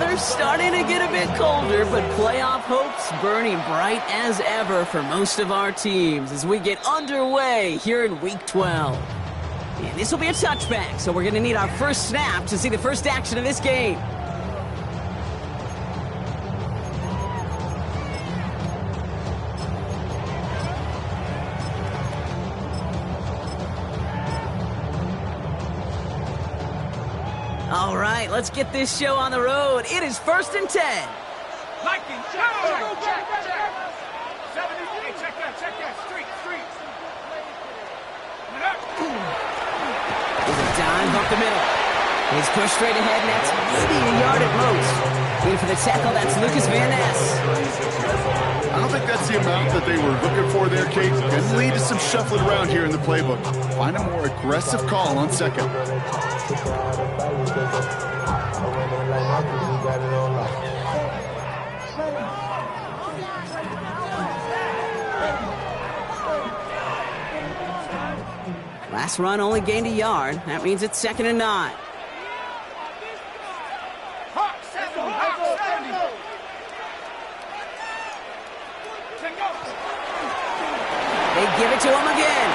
weather's starting to get a bit colder, but playoff hopes burning bright as ever for most of our teams as we get underway here in Week 12. And this will be a touchback, so we're going to need our first snap to see the first action of this game. All right, let's get this show on the road. It is 1st and 10. Viking, check. 70, check that. Street. There's a dive up the middle. He's pushed straight ahead, and that's maybe a yard at most. In for the tackle, that's Lucas Van Ness. I don't think that's the amount that they were looking for there, Kate. Can lead to some shuffling around here in the playbook. Find a more aggressive call on second. Last run only gained a yard. That means it's 2nd and 9. They give it to him again.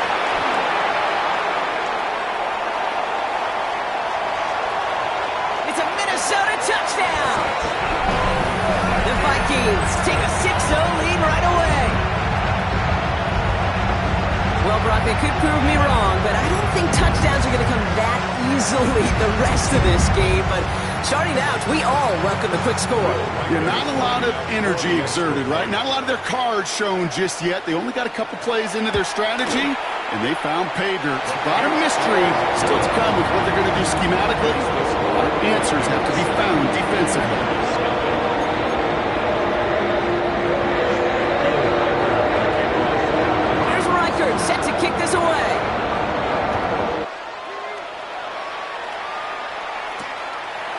It's a Minnesota touchdown. The Vikings take a 6-0 lead right away. Well, Brock, they could prove me wrong, but I don't think touchdowns are going to come that easily the rest of this game. But starting out, we all welcome the quick score. Yeah, not a lot of energy exerted, right? Not a lot of their cards shown just yet. They only got a couple plays into their strategy, and they found pay dirt. A lot of mystery still to come with what they're going to do schematically. A lot of answers have to be found defensively. Set to kick this away.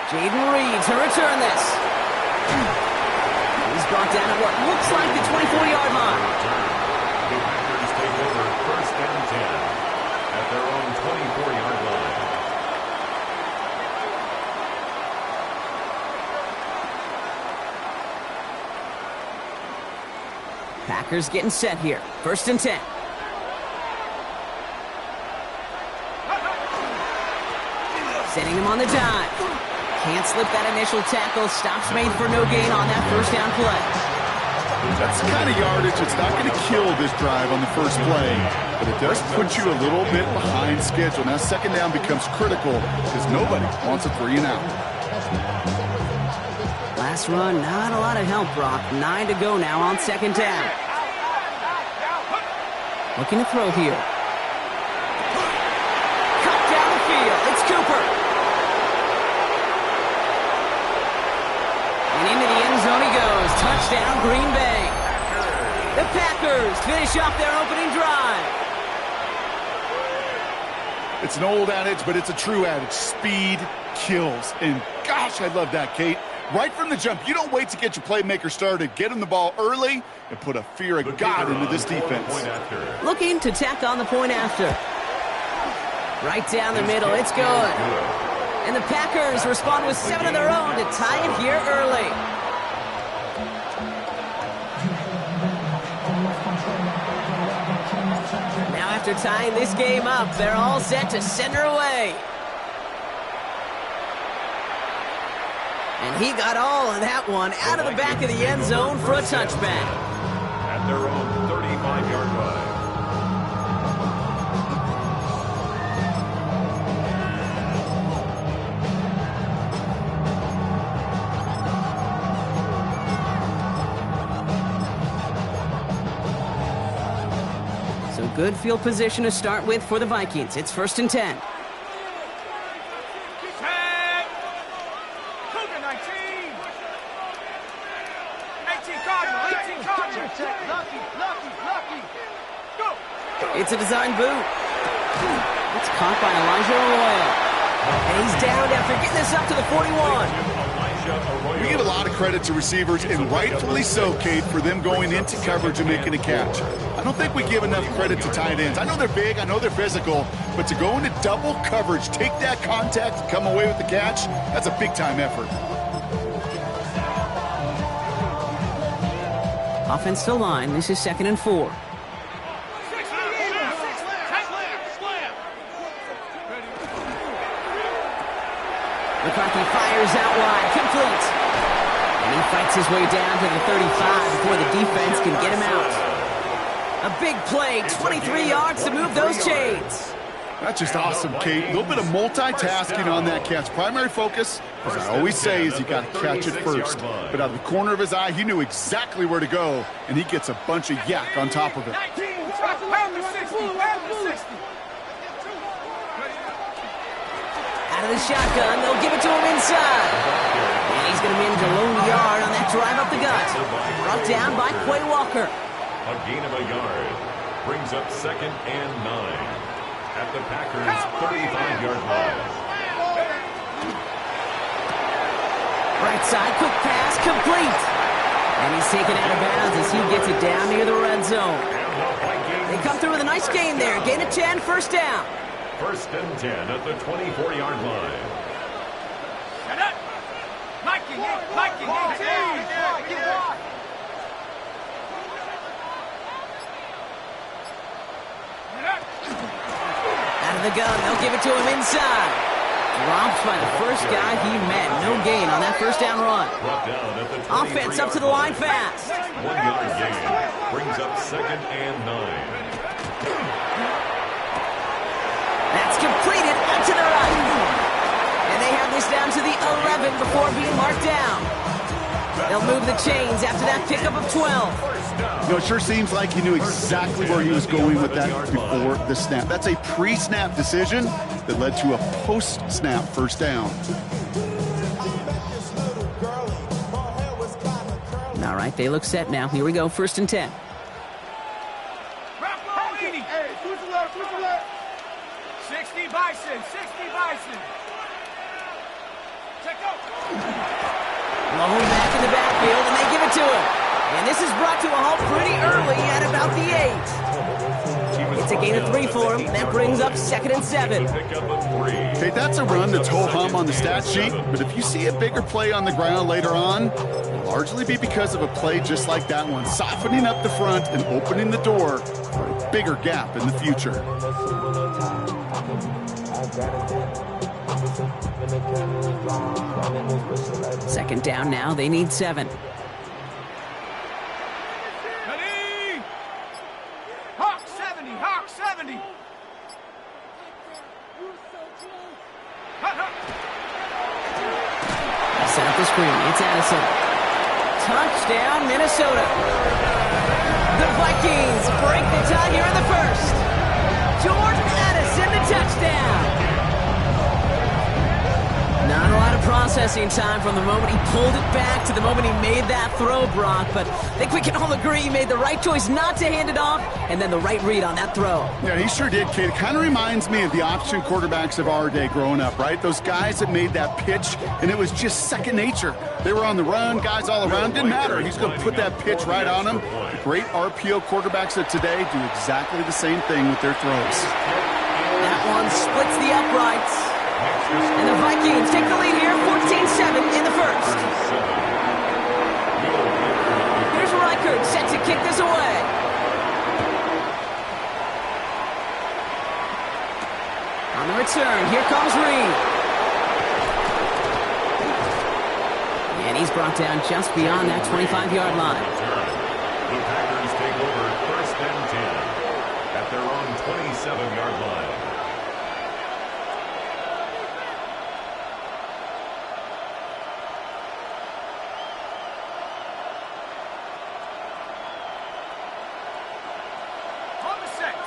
Jaden Reed to return this. He's brought down at what looks like the 24-yard line. The Packers take over 1st and 10 at their own 24-yard line. Packers getting set here. 1st and 10. Setting him on the dive. Can't slip that initial tackle. Stops made for no gain on that 1st down play. That's the kind of yardage that's not going to kill this drive on the first play, but it does put you a little bit behind schedule. Now 2nd down becomes critical because nobody wants a 3 and out. Last run, not a lot of help, Brock. 9 to go now on 2nd down. Looking to throw here. Cut down the field. It's Cooper. And into the end zone he goes. Touchdown, Green Bay. The Packers finish off their opening drive. It's an old adage, but it's a true adage. Speed kills. And gosh, I love that, Kate. Right from the jump, you don't wait to get your playmaker started. Get him the ball early and put a fear of God into this defense. Looking to tack on the point after. Right down the middle, it's good. And the Packers respond with 7 of their own to tie it here early. Now after tying this game up, they're all set to send her away. And he got all of that one out of the back of the end zone for a touchback. At their own 35-yard line. So good field position to start with for the Vikings. It's 1st and 10. It's a design boot. It's caught by Elijah Arroyo. And he's down after getting this up to the 41. We give a lot of credit to receivers, and rightfully so, Kate, for them going into coverage and making a catch. I don't think we give enough credit to tight ends. I know they're big, I know they're physical, but to go into double coverage, take that contact, come away with the catch, that's a big-time effort. Offense to line. This is 2nd and 4. McCarthy fires out wide. Complete. And he fights his way down to the 35 before the defense can get him out. A big play. 23 yards to move those chains. That's just awesome, Kate. A little bit of multitasking on that catch. Primary focus, as I always say, is you got to catch it first. But out of the corner of his eye, he knew exactly where to go, and he gets a bunch of yak on top of it. Out of the shotgun, they'll give it to him inside. And he's going to manage a lone yard on that drive up the gut. Brought down by Quay Walker. A gain of a yard brings up 2nd and 9 at the Packers' 35-yard line. Right side, quick pass, complete. And he's taken out of bounds as he gets it down near the red zone. They come through with a nice gain there. Gain of 10, first down. 1st and 10 at the 24-yard line. Out of the gun, they'll give it to him inside. Dropped by the first guy he met. No gain on that first down run. Offense up to the line fast. 1-yard gain brings up 2nd and 9. That's completed out to the right. And they have this down to the 11 before being marked down. They'll move the chains after that pickup of 12. You know, it sure seems like he knew exactly where he was going with that before the snap. That's a pre-snap decision that led to a post-snap first down. All right, they look set now. Here we go, 1st and 10. Bison, 60 Bison. Check out. Long back in the backfield, and they give it to him. And this is brought to a halt pretty early at about the 8. It's a gain of 3 for him. That brings up 2nd and 7. Okay, that's a run that's ho-hum on the stat sheet, but if you see a bigger play on the ground later on, it'll largely be because of a play just like that one, softening up the front and opening the door for a bigger gap in the future. 2nd down now. They need 7. Ready? Hawk 70, Hawk 70. Set up the screen. It's Addison. Touchdown, Minnesota. The Vikings break the tie here in the 1st. Jordan Addison, the touchdown. Not a lot of processing time from the moment he pulled it back to the moment he made that throw, Brock. But I think we can all agree he made the right choice not to hand it off, and then the right read on that throw. Yeah, he sure did, kid. It kind of reminds me of the option quarterbacks of our day growing up, right? Those guys that made that pitch, and it was just second nature. They were on the run, guys all around. Didn't matter. He's going to put that pitch right on them. The great RPO quarterbacks of today do exactly the same thing with their throws. That one splits the uprights. And the Vikings take the lead here, 14-7 in the 1st. Here's Reichert set to kick this away. On the return, here comes Reed. And he's brought down just beyond that 25-yard line. The Packers take over 1st and 10 at their own 27-yard line.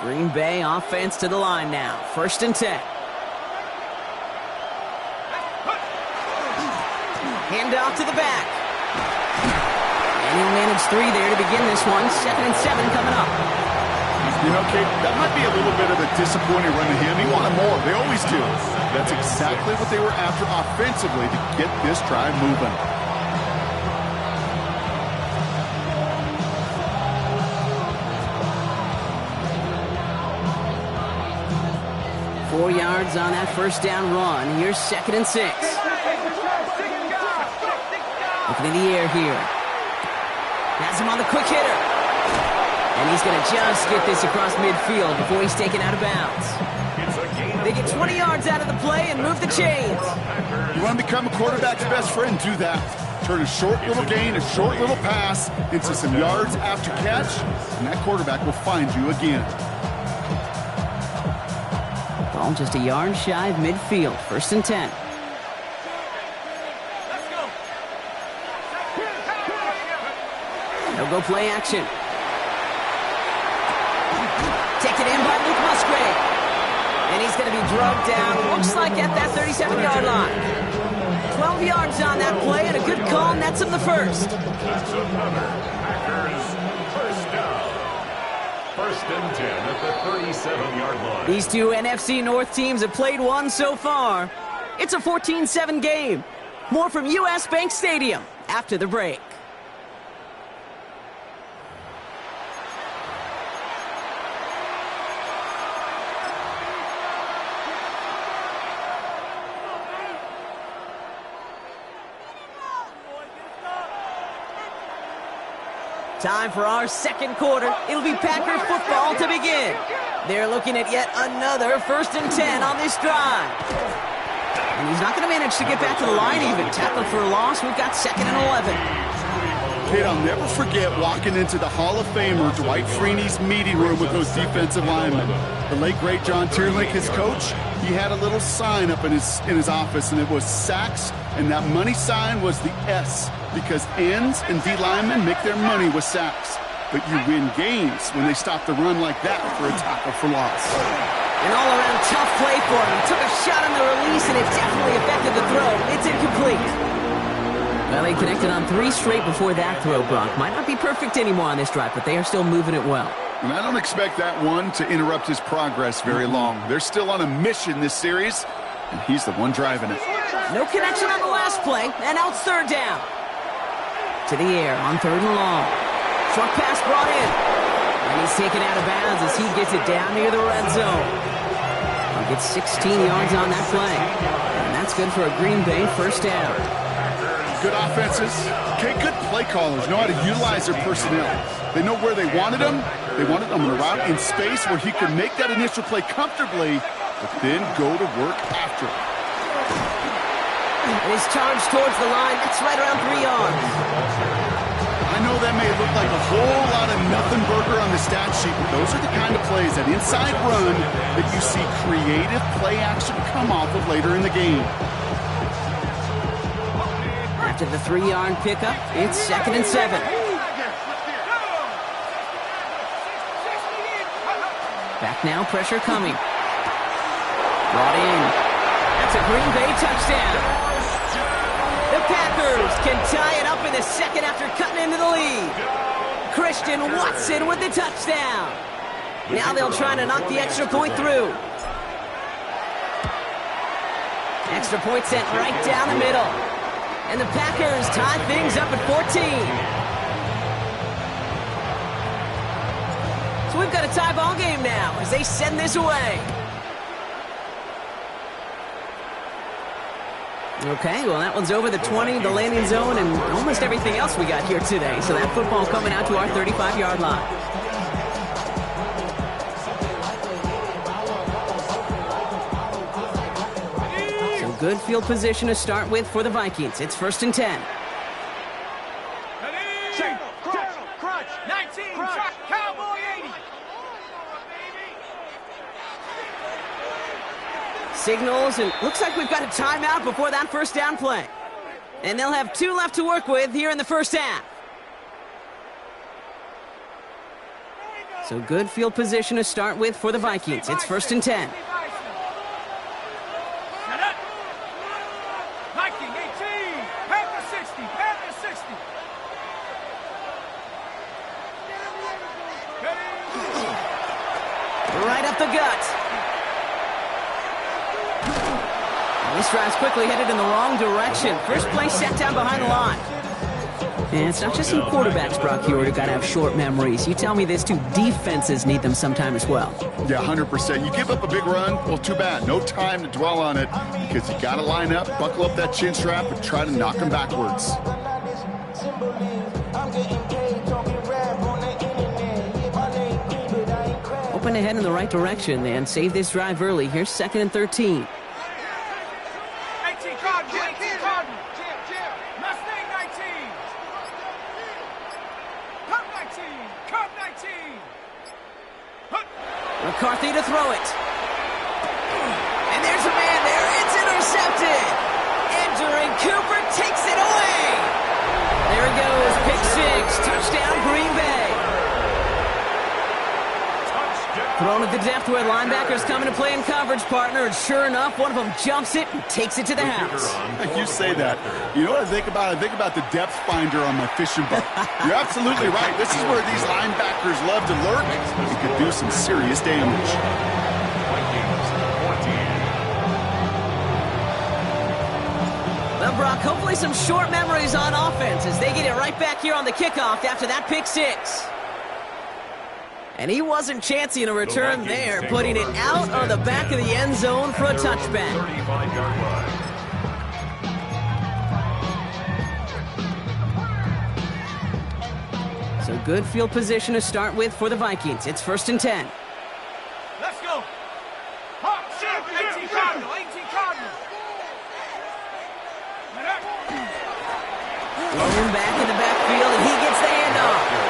Green Bay offense to the line now. 1st and 10. Handoff to the back. And he'll manage 3 there to begin this one. 2nd and 7 coming up. You know, Kate, that might be a little bit of a disappointing run to him. He wanted more. They always do. That's exactly what they were after offensively to get this drive moving. Four yards on that first down run. Here's 2nd and 6. Looking in the air here. Has him on the quick hitter. And he's going to just get this across midfield before he's taken out of bounds. They get 20 yards out of the play and move the chains. You want to become a quarterback's best friend? Do that. Turn a short little gain, a short little pass into some yards after catch, and that quarterback will find you again. Ball just a yard shy of midfield. 1st and 10. They'll go play action. Taken in by Luke Musgrave. And he's going to be drugged down, looks like at that 37-yard line. 12 yards on that play, and a good call nets him the first. That's another Packers first down. 1st and 10 at the 37-yard line. These two NFC North teams have played one so far. It's a 14-7 game. More from U.S. Bank Stadium after the break. Time for our second quarter. It'll be Packer football to begin. They're looking at yet another 1st and 10 on this drive. And he's not going to manage to get back to the line even. Tackled for a loss. We've got 2nd and 11. Kid, I'll never forget walking into the Hall of Famer Dwight Freeney's meeting room with those defensive linemen. The late, great John Tierlink, his coach, he had a little sign up in his office, and it was sacks, and that money sign was the S, because ends and D linemen make their money with sacks. But you win games when they stop the run like that for a tackle for loss. An all-around tough play for him. Took a shot on the release, and it definitely affected the throw. It's incomplete. Well, they connected on 3 straight before that throw, Brock. Might not be perfect anymore on this drive, but they are still moving it well. And I don't expect that one to interrupt his progress very long. They're still on a mission this series, and he's the one driving it. No connection on the last play, and now it's 3rd down. To the air on 3rd and long. Short pass brought in. And he's taken out of bounds as he gets it down near the red zone. He'll get 16 yards on that play. And that's good for a Green Bay 1st down. Good offenses. Okay, good play callers know how to utilize their personnel. They know where they wanted them. They wanted them on a route in space where he could make that initial play comfortably, but then go to work after it. And his charge towards the line, that's right around 3 yards. I know that may look like a whole lot of nothing burger on the stat sheet, but those are the kind of plays, that inside run, that you see creative play action come off of later in the game. After the 3-yard pickup, it's 2nd and 7. Back now, pressure coming. Brought in. That's a Green Bay touchdown. The Packers can tie it up in the 2nd after cutting into the lead. Christian Watson with the touchdown. Now they'll try to knock the extra point through. Extra point sent right down the middle. And the Packers tie things up at 14. So we've got a tie ball game now as they send this away. Okay, well, that one's over the 20, the landing zone, and almost everything else we got here today. So that football coming out to our 35-yard line. So good field position to start with for the Vikings. It's 1st and 10. Crunch. 19. Crunch. Cowboy 80. Signals, and looks like we've got a timeout before that 1st down play. And they'll have 2 left to work with here in the 1st half. So good field position to start with for the Vikings. It's 1st and 10. Viking 18. Panther 60. Panther 60. Right up the gut. This drive's quickly headed in the wrong direction. First play set down behind the line. And it's not just some quarterbacks, Brock, here who got to have short memories. You tell me this too, defenses need them sometime as well. Yeah, 100%. You give up a big run, well, too bad. No time to dwell on it because you got to line up, buckle up that chin strap, and try to knock them backwards. ahead in the right direction and save this drive early. Here's 2nd and 13. 18 Cardinal, 18 Cardinal. Mustang 19. Cup 19, Cup 19. McCarthy to throw it. And there's a man there. It's intercepted. Entering Cooper takes it away. There he goes. Pick 6. Touchdown, Green Bay. Thrown at the depth where linebackers come into play in coverage, partner, and sure enough, one of them jumps it and takes it to the house. You say that. You know what I think about? I think about the depth finder on my fishing boat. You're absolutely right. This is where these linebackers love to lurk. It could do some serious damage. Well, Brock, hopefully some short memories on offense as they get it right back here on the kickoff after that pick 6. And he wasn't chancing a return there, putting it out on the back of the end zone for a touchback. 35-yard line. So good field position to start with for the Vikings. It's 1st and 10. Let's go. Hot shit, 18 Cardinal, 18 Cardinal. Logan back in the backfield, and he gets the handoff.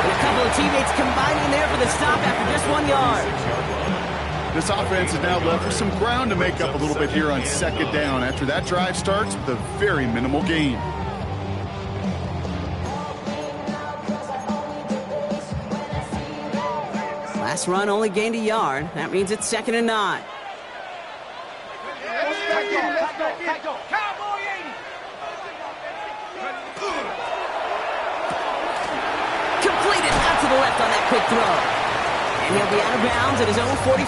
And a couple of teammates combining there for the stop after just 1 yard. This offense is now left with some ground to make up a little bit here on 2nd down after that drive starts with a very minimal gain. Last run only gained a yard. That means it's 2nd and 9. Cowboy 80. Completed out to the left on that quick throw. And he'll be out of bounds at his own 45.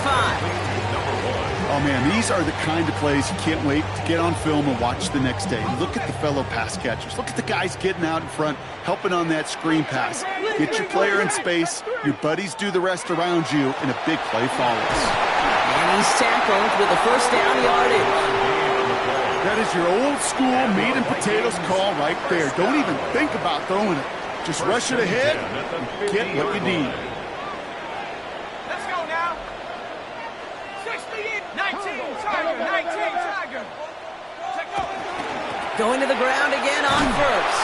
Oh, man, these are the kind of plays you can't wait to get on film and watch the next day. Look at the fellow pass catchers. Look at the guys getting out in front, helping on that screen pass. Get your player in space, your buddies do the rest around you, and a big play follows. And he's tackled with a 1st down yardage. That is your old school meat and potatoes call right there. Don't even think about throwing it. Just rush it ahead and get what you need. Let's go now. 60, 19, Tiger, 19, Tiger. Check go. Going to the ground again on 1st.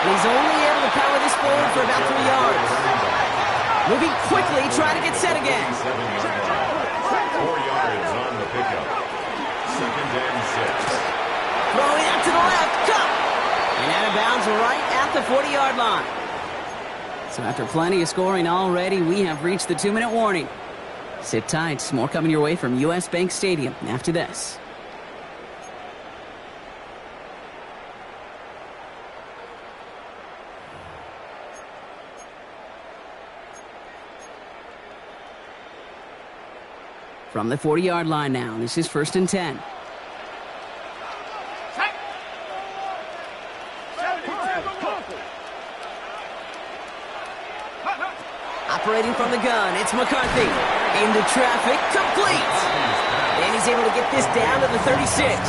And he's only able to power this forward for about 3 yards. Moving quickly, trying to get set again. 4 yards on the pickup. 2nd and 6. Throwing out to the left. Cut! And out of bounds right at the 40-yard line. So after plenty of scoring already, we have reached the 2-minute warning. Sit tight. More coming your way from U.S. Bank Stadium after this. From the 40-yard line now, this is 1st and 10. Operating from the gun, it's McCarthy. Into traffic, complete. And he's able to get this down to the 36.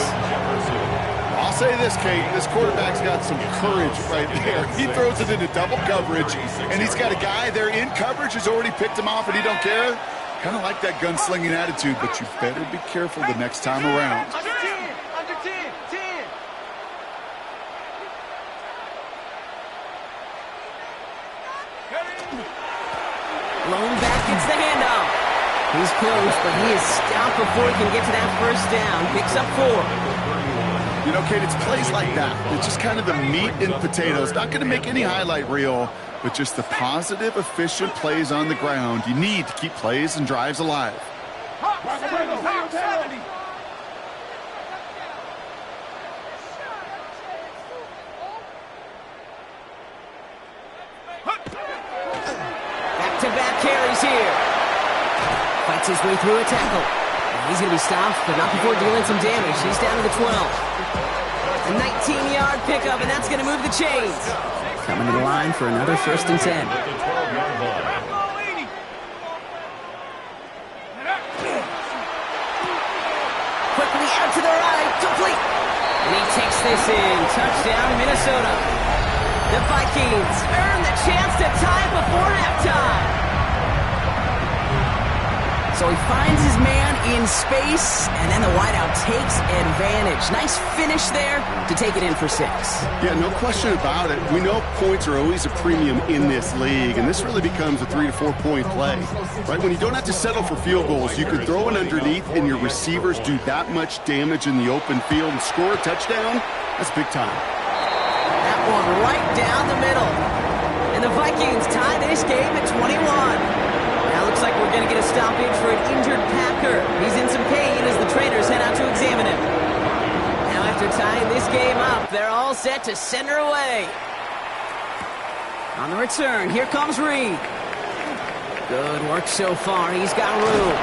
I'll say this, Kate, this quarterback's got some courage right there. He throws it into double coverage, and he's got a guy there in coverage who's already picked him off, and he don't care. Kind of like that gunslinging attitude, but you better be careful the next time around. Under 10, under 10, 10. Lone back gets the handoff. He's close, but he is stopped before he can get to that 1st down. Picks up 4. You know, Kate, it's plays like that. It's just kind of the meat and potatoes. Not going to make any highlight reel, but just the positive, efficient plays on the ground. You need to keep plays and drives alive. Hop 70, hop 70. Back-to-back carries here. Fights his way through a tackle. And he's going to be stopped, but not before dealing some damage. He's down to the 12. A 19-yard pickup, and that's going to move the chains. Coming to the line for another 1st and 10. Quickly out to the right, complete. And he takes this in. Touchdown, Minnesota. The Vikings earn the chance to tie it before halftime. So he finds his man in space, and then the wideout takes advantage. Nice finish there to take it in for 6. Yeah, no question about it. We know points are always a premium in this league, and this really becomes a 3 to 4 point play. Right, when you don't have to settle for field goals, you can throw it underneath, and your receivers do that much damage in the open field and score a touchdown. That's big time. That one right down the middle. And the Vikings tie this game at 21. Now looks like we're going to get a stoppage for an injured Packer. He's in some pain as the trainers head out to examine him. Now after tying this game up, they're all set to send her away. On the return, here comes Reed. Good work so far. He's got room.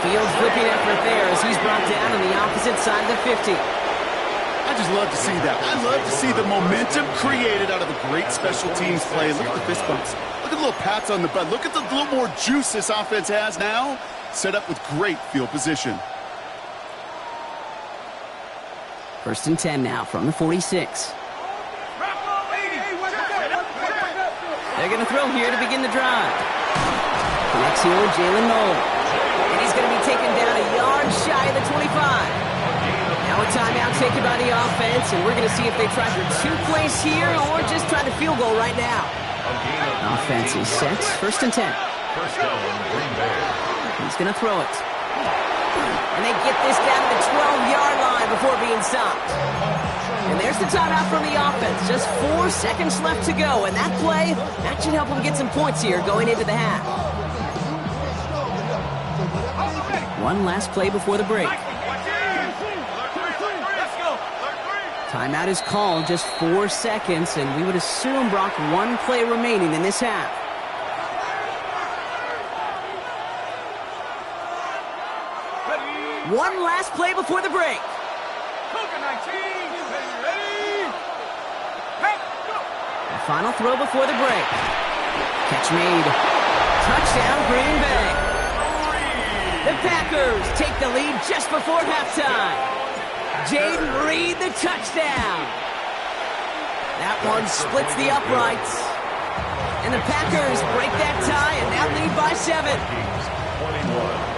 Field flipping effort there as he's brought down on the opposite side of the 50. I just love to see that. I love to see the momentum created out of a great special teams play. Look at the fist bumps. Look at the little pats on the butt. Look at the little more juice this offense has now. Set up with great field position. 1st and 10 now from the 46. They're going to throw here to begin the drive. Connects here with Jalen Noel. And he's going to be taken down a yard shy of the 25. Now a timeout taken by the offense, and we're going to see if they try for 2 plays here or just try to field goal right now. Offense is set. 1st and 10. First down, Green Bay. He's going to throw it. And they get this down to the 12-yard line before being stopped. And there's the timeout from the offense. Just 4 seconds left to go. And that play, that should help them get some points here going into the half. One last play before the break. Timeout is called, just 4 seconds, and we would assume, Brock, 1 play remaining in this half. One last play before the break. The final throw before the break. Catch made. Touchdown, Green Bay. The Packers take the lead just before halftime. Jaden Reed, the touchdown. That one splits the uprights. And the Packers break that tie and now lead by 7. 21.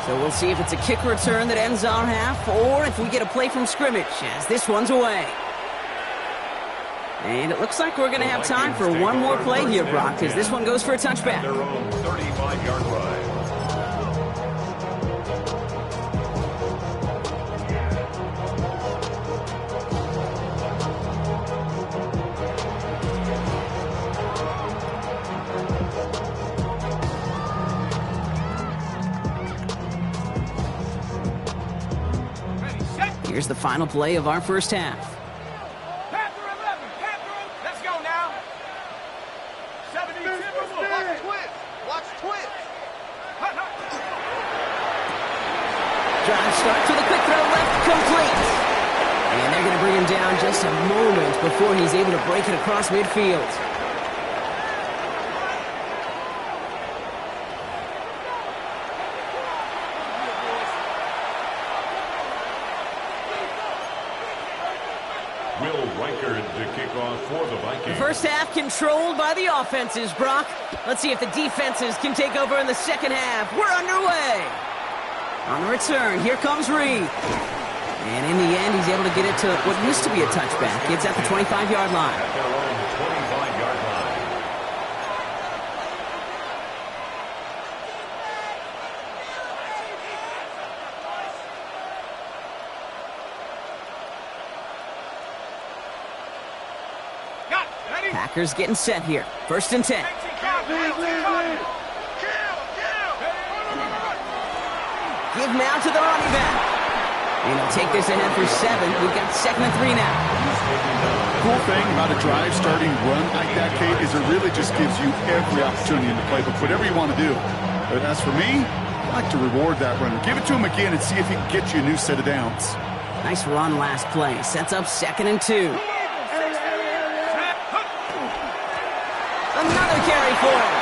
So we'll see if it's a kick return that ends our half or if we get a play from scrimmage as this one's away. And it looks like we're going to have time for one more play here, Brock, as this one goes for a touchback. Their own 35-yard line. Here's the final play of our first half. Panther 11, Panther, let's go now. 72. Watch twist. Drive starts with a quick throw left, complete. And they're going to bring him down just a moment before he's able to break it across midfield. To kick off for the Vikings. The first half controlled by the offenses, Brock. Let's see if the defenses can take over in the second half. We're underway. On the return, here comes Reed. And in the end, he's able to get it to what used to be a touchback. It's at the 25-yard line. At their own 25-yard line. Packers getting set here. 1st and 10. Give now to the running back. And he'll take this ahead for 7. We've got 2nd and 3 now. Cool thing about a drive starting run like that, Kate, is it really just gives you every opportunity in the playbook, whatever you want to do. But as for me, I like to reward that runner. Give it to him again and see if he can get you a new set of downs. Nice run last play. Sets up 2nd and 2. Another carry for him.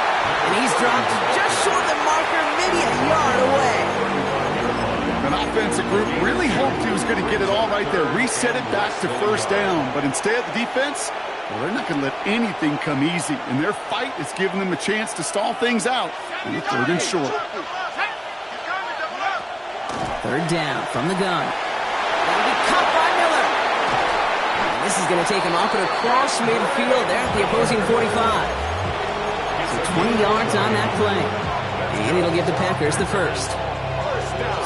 And he's dropped just short of the marker, maybe a yard away. An offensive group really hoped he was going to get it all right there, reset it back to 1st down. But instead, the defense, Well, they're not going to let anything come easy, and their fight is giving them a chance to stall things out. And it's 3rd and short. 3rd down from the gun. That'll be caught by Miller. And this is going to take him off and across midfield there at the opposing 45. So 20 yards on that play. And it'll give the Packers the first.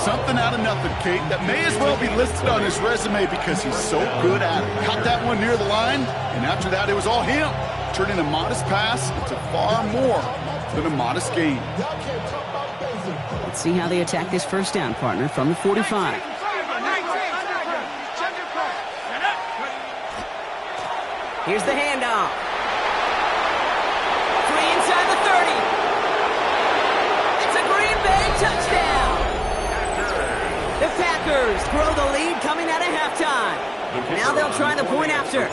Something out of nothing, Kate. That may as well be listed on his resume because he's so good at it. Caught that one near the line, and after that, it was all him. Turning a modest pass into far more than a modest gain. Let's see how they attack this first down, partner, from the 45. Here's the handoff. 3 inside the 30. It's a Green Bay touchdown. The Packers grow the lead coming out of halftime. Now they'll try the point after.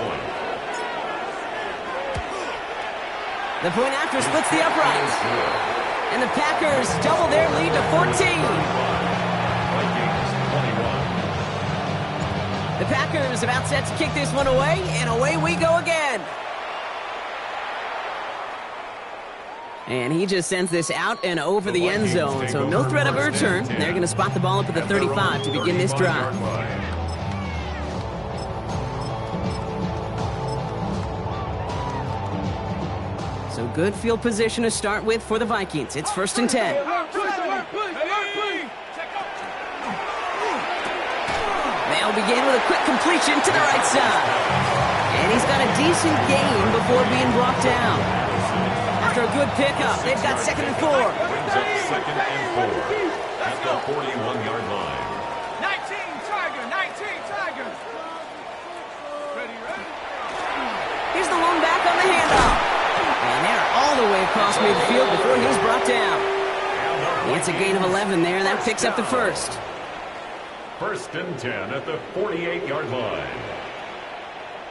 The point after splits the uprights. And the Packers double their lead to 14. The Packers about set to kick this one away, and away we go again. And he just sends this out and over the end zone, so no threat of a return. They're going to spot the ball up at the 35 to begin this drive. So good field position to start with for the Vikings. It's 1st and 10. They'll begin with a quick completion to the right side. And he's got a decent gain before being brought down. After a good pickup, they've got 2nd and 4. Brings up 2nd and 4 at the 41-yard line. 19 Tigers. Here's the lone back on the handoff. And they're all the way across midfield before he was brought down. It's a gain of 11 there. That picks up the first. 1st and 10 at the 48-yard line.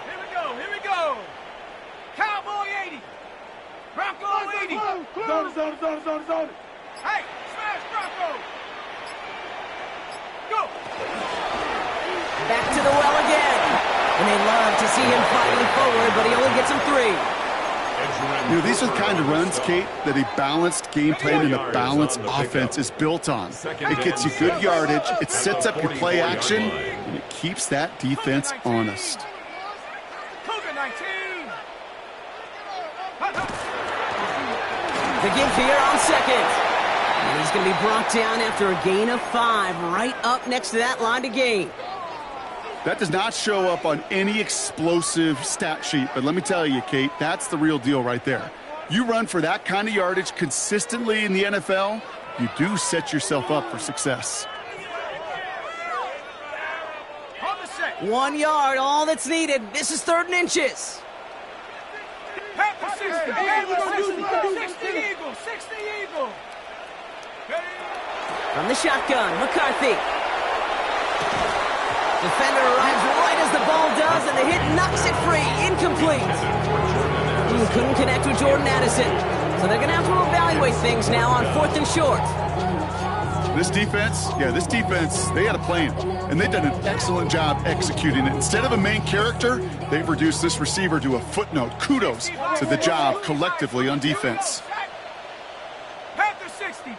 Here we go. Cowboy 80. Bronco 80. Zone. Hey, smash Bronco. Go. Back to the well again. And they love to see him fighting forward, but he only gets him 3. You know, these are the kind of runs, Kate, that a balanced game plan and a balanced offense is built on. It gets you good yardage, it sets up your play action, and it keeps that defense honest. Cougar 19. The give here on 2nd. And he's going to be brought down after a gain of 5, right up next to that line to gain. That does not show up on any explosive stat sheet, but let me tell you, Kate, that's the real deal right there. You run for that kind of yardage consistently in the NFL, you do set yourself up for success. 1 yard, all that's needed. This is 3rd and inches. 60 Eagle. From the shotgun, McCarthy. Defender arrives right as the ball does, and the hit knocks it free. Incomplete. Couldn't connect with Jordan Addison. So they're going to have to evaluate things now on 4th and short. This defense, they had a plan, and they've done an excellent job executing it. Instead of a main character, they've reduced this receiver to a footnote. Kudos to the job collectively on defense. Panther 60.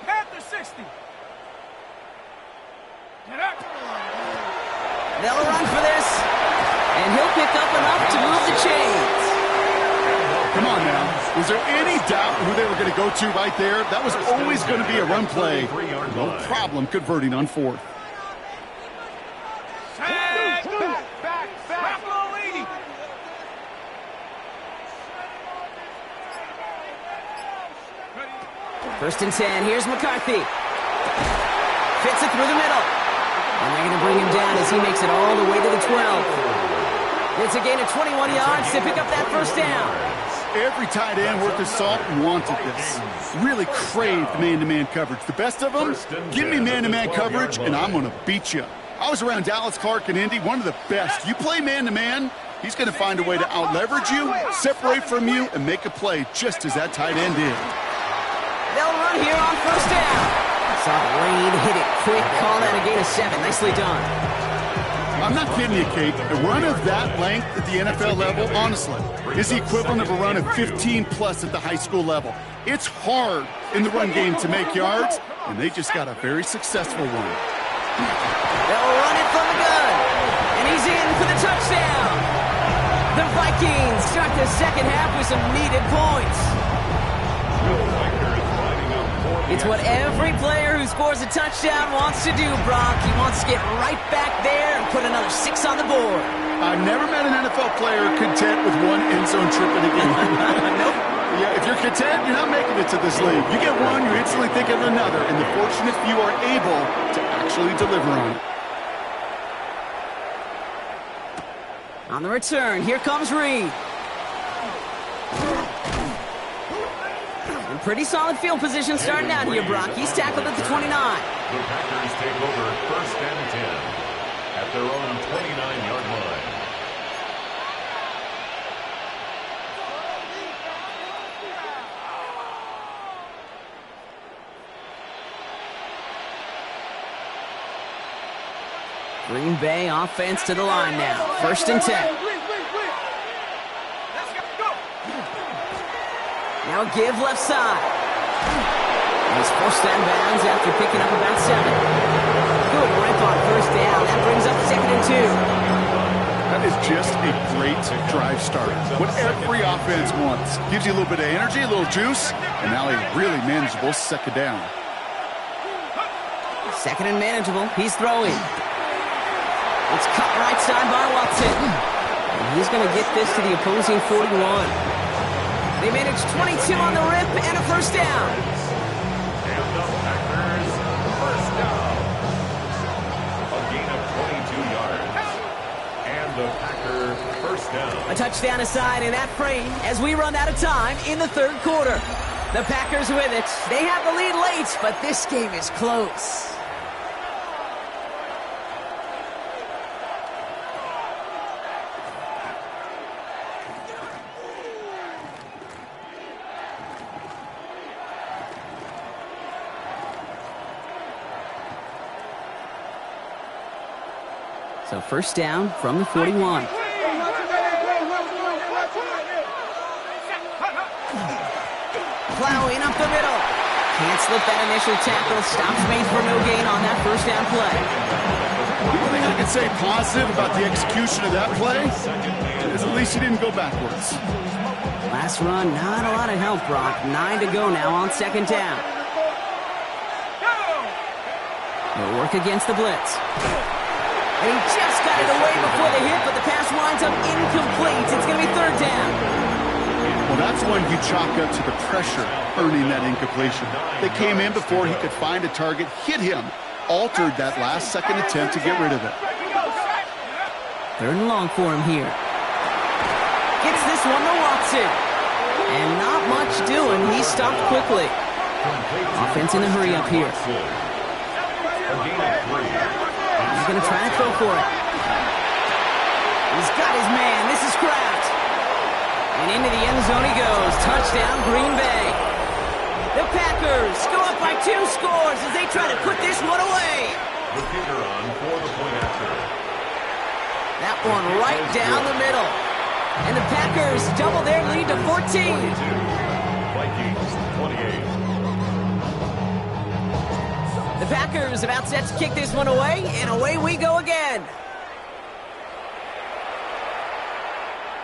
They'll run for this, and he'll pick up enough to move the chains. Come on now. Was there any doubt who they were going to go to right there? That was always going to be a run play. No problem converting on 4th. Back. Bronco 80. First and 10. Here's McCarthy. Fits it through the middle. And they're going to bring him down as he makes it all the way to the 12. It's a gain of 21 yards to pick up that first down. Every tight end worth his salt wanted this. Really craved man-to-man coverage. The best of them, give me man-to-man coverage, and I'm going to beat you. I was around Dallas Clark and Indy, one of the best. You play man-to-man, he's going to find a way to out-leverage you, separate from you, and make a play just as that tight end did. They'll run here on 1st down. Saw the lane, hit it quick, call that a gain of 7. Nicely done. I'm not kidding you, Kate. A run of that length at the NFL level, honestly, is the equivalent of a run of 15-plus at the high school level. It's hard in the run game to make yards, and they just got a very successful one. They'll run it from the gun, and he's in for the touchdown. The Vikings start the second half with some needed points. It's what every player who scores a touchdown wants to do, Brock. He wants to get right back there and put another 6 on the board. I've never met an NFL player content with one end zone trip in a game. Nope. Yeah, if you're content, you're not making it to this league. You get one, you instantly think of another, and the fortunate few are able to actually deliver on it. On the return, here comes Reed. Pretty solid field position starting out here, Brock. He's tackled at the 29. The Packers take over 1st and 10 at their own 29-yard line. Green Bay offense to the line now. 1st and 10. Now give left side. He's forced out of bounds after picking up about 7. Good rip on 1st down. That brings up 2nd and 2. That is just a great drive start. What every offense wants. Gives you a little bit of energy, a little juice, and now a really manageable 2nd down. 2nd and manageable. He's throwing. It's cut right side by Watson. And he's going to get this to the opposing 41. They managed 22 on the rip and a 1st down. And the Packers, 1st down. A gain of 22 yards. And the Packers, 1st down. A touchdown aside in that frame as we run out of time in the 3rd quarter. The Packers with it. They have the lead late, but this game is close. So 1st down from the 41. Plowing up the middle. Can't slip that initial tackle. Stops made for no gain on that 1st down play. The only thing I can say positive about the execution of that play is at least he didn't go backwards. Last run, not a lot of help, Brock. 9 to go now on 2nd down. They'll work against the blitz. And he just got it away before the hit, but the pass winds up incomplete. It's going to be 3rd down. Well, that's one you chalk up to the pressure earning that incompletion. They came in before he could find a target, hit him, altered that last 2nd attempt to get rid of it. 3rd and long for him here. Gets this one to Watson. And not much doing. He stopped quickly. Offense in a hurry up here. He's going to try to throw for it. He's got his man. This is Kraft. And into the end zone he goes. Touchdown, Green Bay. The Packers go up by 2 scores as they try to put this one away. The kicker on for the point after. That one right down the middle. And the Packers double their lead to 14. Vikings 28. The Packers about set to kick this one away, and away we go again.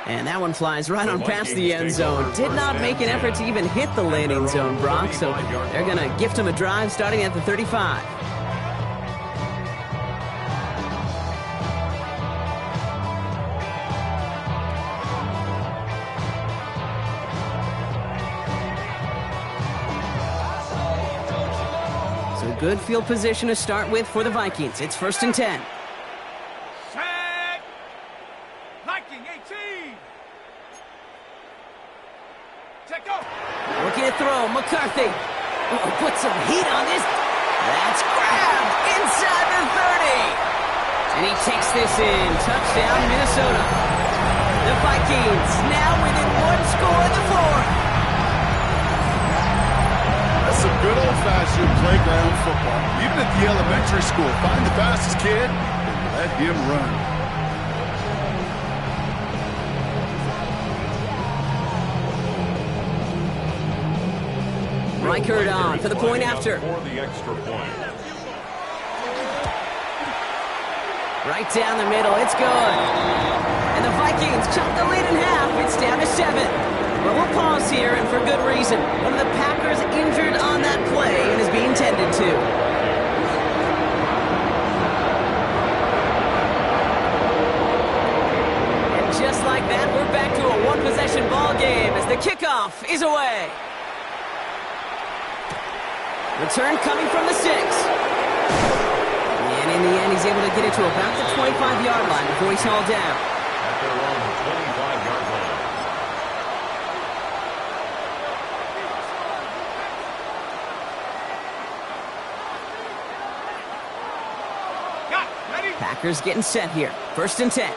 And that one flies right on past the end zone. Did not make an effort to even hit the landing zone, Brock, so they're going to gift him a drive starting at the 35. So good field position to start with for the Vikings. It's 1st and 10. Set. Viking 18. Check go. Looking to throw, McCarthy. Oh, put some heat on this. That's grabbed inside the 30. And he takes this in. Touchdown, Minnesota. The Vikings now within 1 score in the 4th. That's some good old-fashioned playground football. Even at the elementary school, find the fastest kid and let him run. Reichert on for the point after. For the extra point. Right down the middle, it's good. And the Vikings chop the lead in half. It's down to 7. Well, we'll pause here, and for good reason. One of the Packers injured on that play and is being tended to. And just like that, we're back to a one-possession ball game as the kickoff is away. Return coming from the 6. And in the end, he's able to get it to about the 25-yard line before he's hauled down. At their own 25-yard line. Got ready. Packers getting set here. 1st and 10.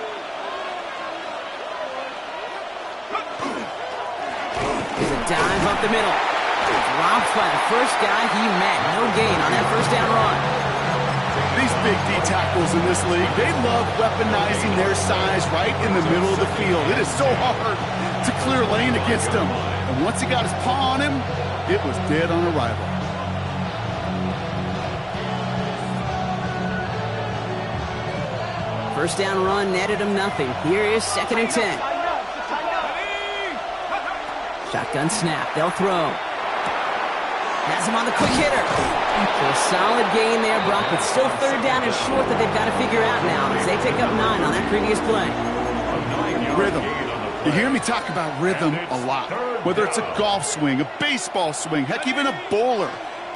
There's a dive up the middle. Dropped by the first guy he met. No gain on that first down run. These big D tackles in this league, they love weaponizing their size right in the middle of the field. It is so hard to clear lane against him. And once he got his paw on him, it was dead on arrival. First down run netted him nothing. Here is 2nd and 10. Shotgun snap. They'll throw. Has him on the quick hitter. So a solid gain there, Brock, but still 3rd down and short that they've got to figure out now as they pick up 9 on that previous play. Rhythm. You hear me talk about rhythm a lot. Whether it's a golf swing, a baseball swing, heck, even a bowler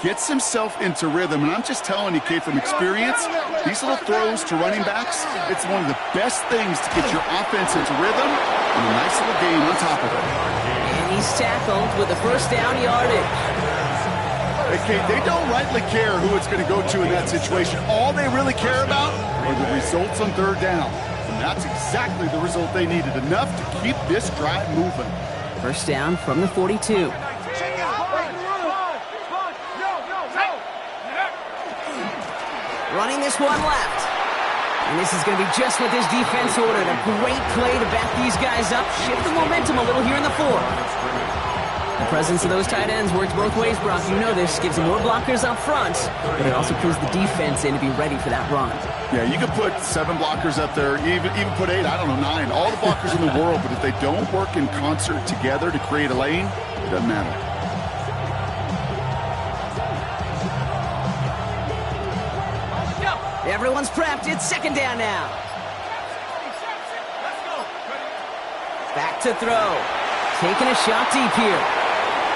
gets himself into rhythm. And I'm just telling you, Kate, from experience, these little throws to running backs, it's one of the best things to get your offense into rhythm and a nice little gain on top of it. And he's tackled with the first down yardage. Hey, Kate, they don't rightly care who it's going to go to in that situation. All they really care about are the results on 3rd down. And that's exactly the result they needed, enough to keep this drive moving. First down from the 42. Running this one left. And this is going to be just what this defense ordered. A great play to back these guys up, shift the momentum a little here in the 4th. The presence of those tight ends works both ways, Brock. You know this. Gives them more blockers up front, but it also pulls the defense in to be ready for that run. Yeah, you could put 7 blockers up there, even put 8, I don't know, 9. All the blockers in the world, but if they don't work in concert together to create a lane, it doesn't matter. Everyone's prepped. It's 2nd down now. Back to throw. Taking a shot deep here.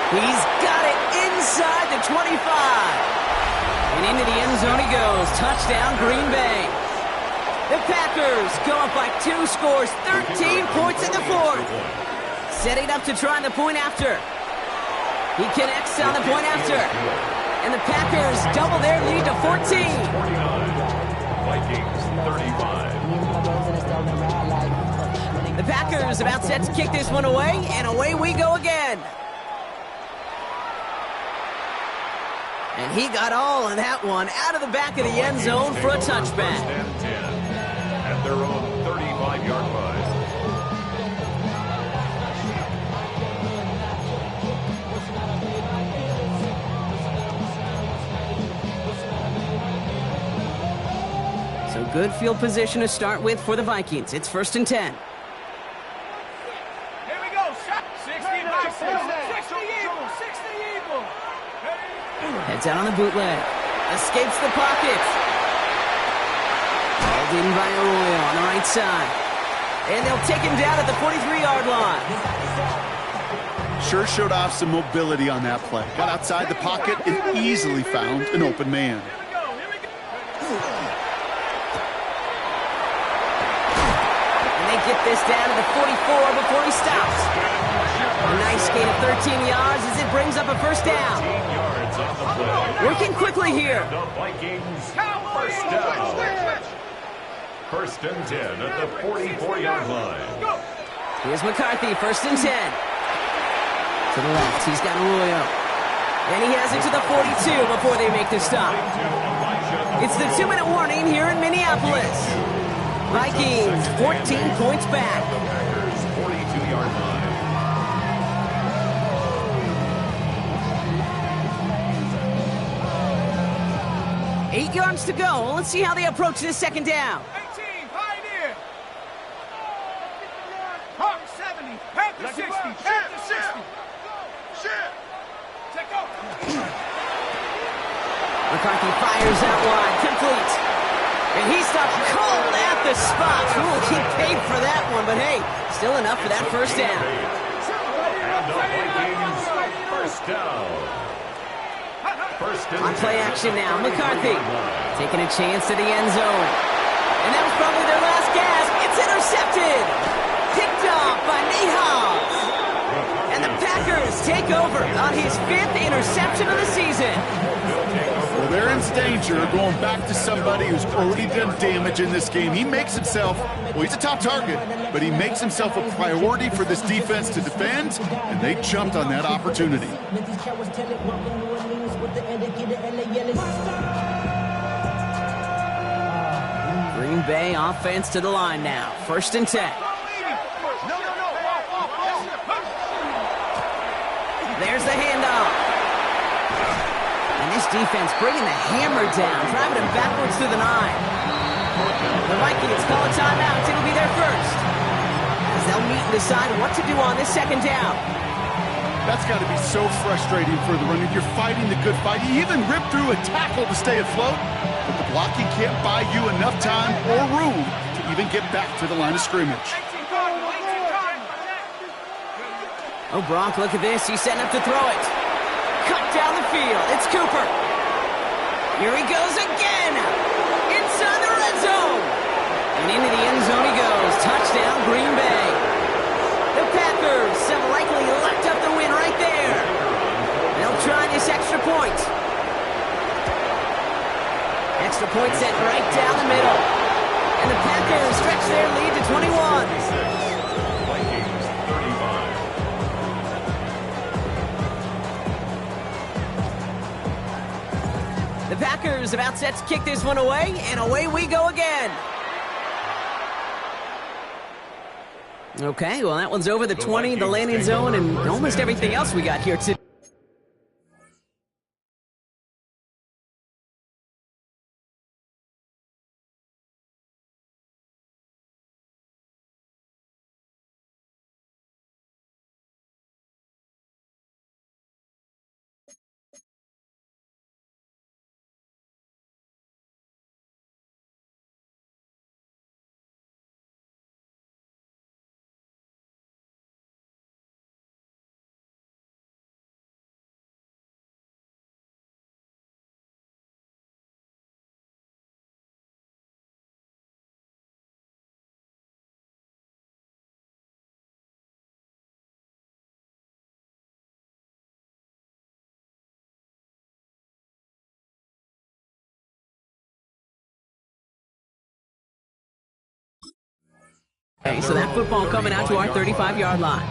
He's got it inside the 25. And into the end zone he goes. Touchdown, Green Bay. The Packers go up by 2 scores, 13 points in the 4th. Setting up to try the point after. He connects on the point after. And the Packers double their lead to 14. 49. Vikings 35. The Packers about set to kick this one away, and away we go again. And he got all of that one out of the back of the end zone for a touchback. 1st and 10 at their own 35-yard line. So good field position to start with for the Vikings. It's 1st and 10. Here we go. 60 Eagle. 60 Eagle. Heads out on the bootleg. Escapes the pocket. Called in by Arroyo on the right side. And they'll take him down at the 43-yard line. Sure showed off some mobility on that play. Got outside the pocket and easily found an open man. Get this down to the 44 before he stops. A nice gain of 13 yards as it brings up a first down. 15 yards on the play. Working quickly here. The Vikings first down. 1st and 10 at the 44-yard line. Here's McCarthy, 1st and 10. To the left, he's got Arroyo. And he has it to the 42 before they make the stop. It's the 2-minute warning here in Minneapolis. Vikings, 14 points back. The Packers' 42-yard line. 8 yards to go. Let's see how they approach this second down. 18, Pioneer. Hawk 70, Panther 60, Panther 60. Take off. McCarthy fires out wide, complete. And he stopped cold at the spot. Ooh, he paid for that one, but hey, still enough for that first down. And the Vikings, first down. On play action now, McCarthy taking a chance to the end zone. And that was probably their last gasp. It's intercepted. Picked off by Nate Hobbs. And the Packers take over on his 5th interception of the season. Well, they're in danger of going back to somebody who's already done damage in this game. He makes himself, well, he's a top target, but he makes himself a priority for this defense to defend, and they jumped on that opportunity. Green Bay offense to the line now. 1st and 10. There's the handoff. And this defense bringing the hammer down, driving him backwards to the 9. The Vikings call a timeout. It'll be their first, as they'll meet and decide what to do on this second down. That's got to be so frustrating for the runner. You're fighting the good fight. You even ripped through a tackle to stay afloat, but the blocking can't buy you enough time or room to even get back to the line of scrimmage. Oh, Bronk, look at this. He's setting up to throw it. Cut down the field. It's Cooper. Here he goes again. Inside the red zone. And into the end zone he goes. Touchdown, Green Bay. The Packers have likely locked up the win right there. They'll try this extra point. Extra point set right down the middle. And the Packers stretch their lead to 21. The Packers about set to kick this one away, and away we go again. Okay, well, that one's over the 20, the landing zone, and almost everything else we got here today. Okay, so that football coming out to our 35-yard line.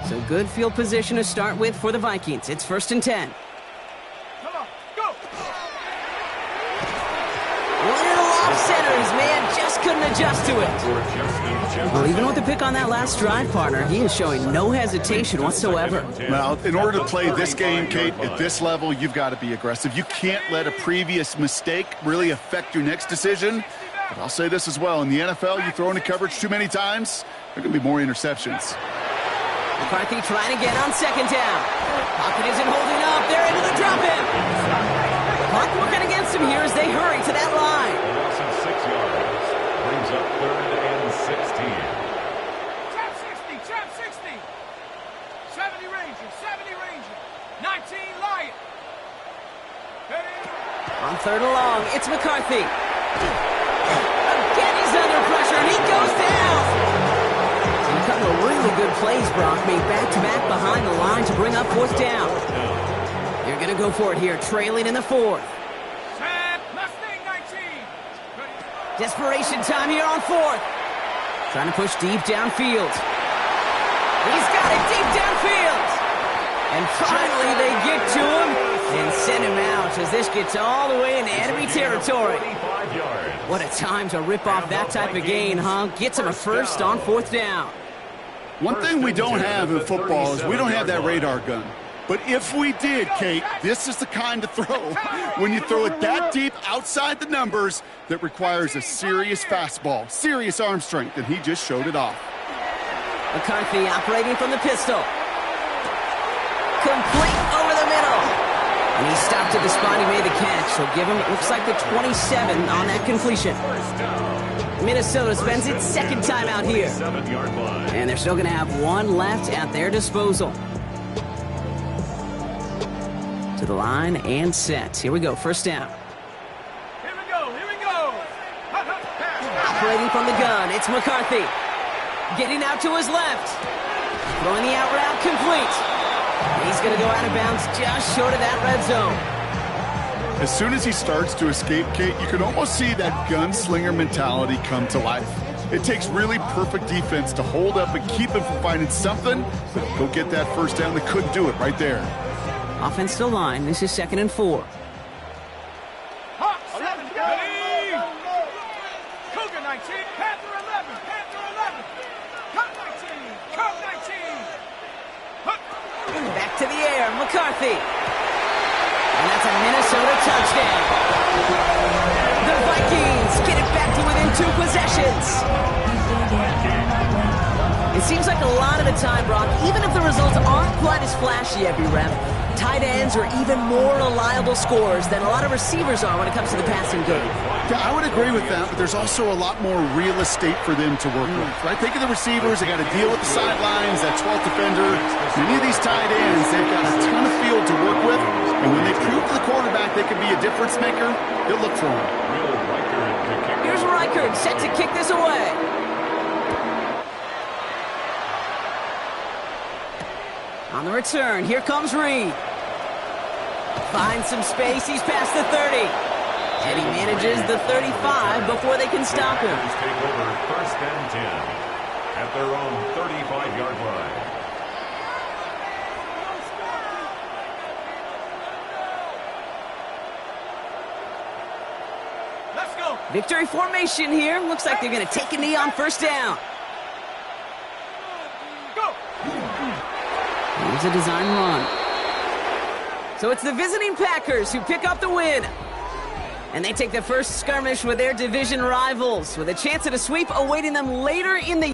So good field position to start with for the Vikings. It's 1st and 10. Come on, go! Little off-centers, man, just couldn't adjust to it. Well, even with the pick on that last drive, partner, he is showing no hesitation whatsoever. Well, in order to play this game, Kate, at this level, you've got to be aggressive. You can't let a previous mistake really affect your next decision. But I'll say this as well. In the NFL, you throw into coverage too many times, there are going to be more interceptions. McCarthy trying to get on second down. Pocket isn't holding up. They're able to drop him. Clock working against him here as they hurry to that line. Loss of 6 yards. Brings up 3rd and 16. Trap 60, 70 Ranger, 19 Lion. On 3rd and long, it's McCarthy. Again, he's under pressure, and he goes down. And a couple of really good plays, Brock, made back-to-back behind the line to bring up 4th down. They're going to go for it here, trailing in the 4th. Mustang 19. Desperation time here on 4th. Trying to push deep downfield. He's got it deep downfield. And Finally, they get to him and send him out as this gets all the way into enemy territory. What a time to rip off that type of gain, huh? Gets him a first on 4th down. One thing we don't have in football is we don't have that radar gun. But if we did, Kate, this is the kind of throw, when you throw it that deep outside the numbers, that requires a serious fastball, serious arm strength, and he just showed it off. McCarthy operating from the pistol. Complete over the middle. And he stopped at the spot he made the catch. So give him, it looks like the 27 on that completion. Minnesota spends its 2nd time out here. And they're still going to have one left at their disposal. To the line and set. Here we go, 1st down. Here we go, here we go. Operating from the gun, it's McCarthy. Getting out to his left. Throwing the out route complete. He's going to go out of bounds just short of that red zone. As soon as he starts to escape, Kate, you can almost see that gunslinger mentality come to life. It takes really perfect defense to hold up and keep him from finding something. Go get that 1st down. They couldn't do it right there. Offense to line. This is 2nd and 4. Hawk 7, ready. Cougar 19, Panther 11, Panther 11. Cub 19, Cub 19. Back to the air, McCarthy. And that's a Minnesota touchdown. The Vikings get it back to within 2 possessions. It seems like a lot of the time, Brock, even if the results aren't quite as flashy every rep, tight ends are even more reliable scorers than a lot of receivers are when it comes to the passing game. Yeah, I would agree with that, but there's also a lot more real estate for them to work with, right? Think of the receivers. They got to deal with the sidelines, that 12th defender. Many of these tight ends, they've got a ton of field to work with, and when they prove to the quarterback they can be a difference maker, they'll look for him. Here's Reichert set to kick this away. On the return, here comes Reed. Finds some space, he's past the 30. And he manages the 35 before they can stop him. Take over 1st and 10 at their own 35-yard line. Let's go. Victory formation here. Looks like they're going to take a knee on 1st down. Go. Here's a design run. So it's the visiting Packers who pick up the win. And they take the first skirmish with their division rivals with a chance at a sweep awaiting them later in the